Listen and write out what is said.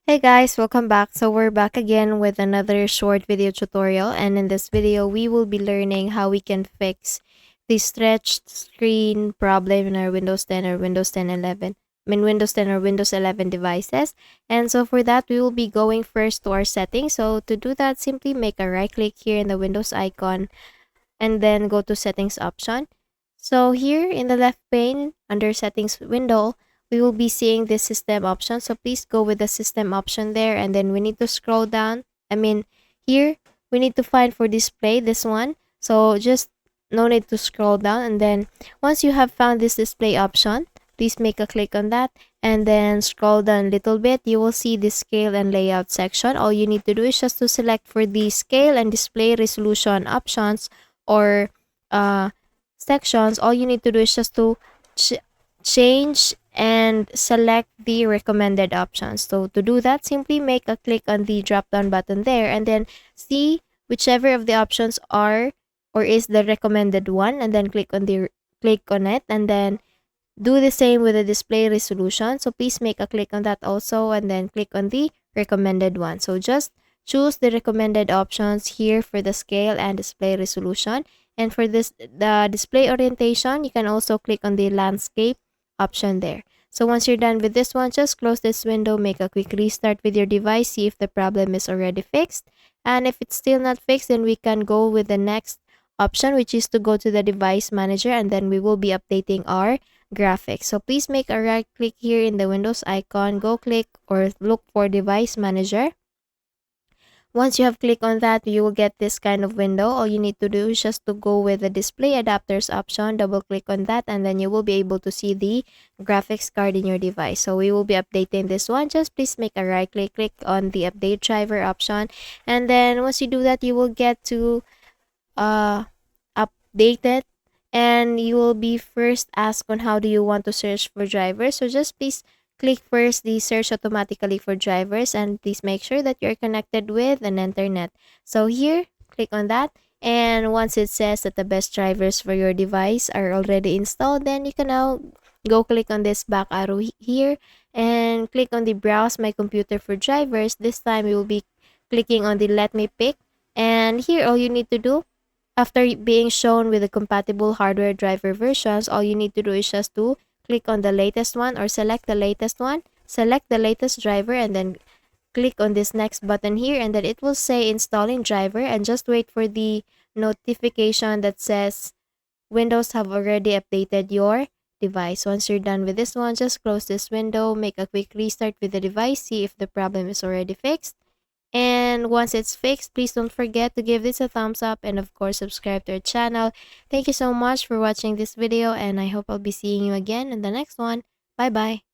Hey guys, welcome back. So we're back again with another short video tutorial, and in this video we will be learning how we can fix the stretched screen problem in our Windows 10 or Windows 10 11. Windows 10 or Windows 11 devices. And so for that we will be going first to our settings. So to do that, simply make a right click here in the Windows icon and then go to settings option. So here in the left pane under settings window, we will be seeing this system option. So please go with the system option there, and then we need to scroll down. Here we need to find for display this one. So just no need to scroll down, and then once you have found this display option, please make a click on that and then scroll down a little bit. You will see the scale and layout section. All you need to do is just to select for the scale and display resolution options or sections. All you need to do is just to change and select the recommended options. So to do that, simply make a click on the drop down button there and then see whichever of the options are or is the recommended one, and then click on it, and then do the same with the display resolution. So please make a click on that also, and then click on the recommended one. So just choose the recommended options here for the scale and display resolution. And for the display orientation, you can also click on the landscape option there. So once you're done with this one, just close this window, make a quick restart with your device, see if the problem is already fixed. And if it's still not fixed, then we can go with the next option, which is to go to the device manager, and then we will be updating our graphics. So please make a right click here in the Windows icon, go click or look for device manager. Once you have clicked on that, you will get this kind of window. All you need to do is just to go with the display adapters option, double click on that, and then you will be able to see the graphics card in your device. So we will be updating this one. Just please make a right click on the update driver option, and then once you do that, you will get to update it, and you will be first asked on how do you want to search for drivers. So just please click first the search automatically for drivers, and please make sure that you're connected with an internet. So here, click on that, and once it says that the best drivers for your device are already installed, then you can now go click on this back arrow here and click on the browse my computer for drivers. This time you will be clicking on the let me pick, and here all you need to do, after being shown with the compatible hardware driver versions, all you need to do is just to click on the latest one or select the latest one, select the latest driver, and then click on this next button here, and then it will say installing driver, and just wait for the notification that says Windows have already updated your device. Once you're done with this one, just close this window, make a quick restart with the device, see if the problem is already fixed. And once it's fixed, please don't forget to give this a thumbs up and of course subscribe to our channel. Thank you so much for watching this video, and I hope I'll be seeing you again in the next one. Bye bye.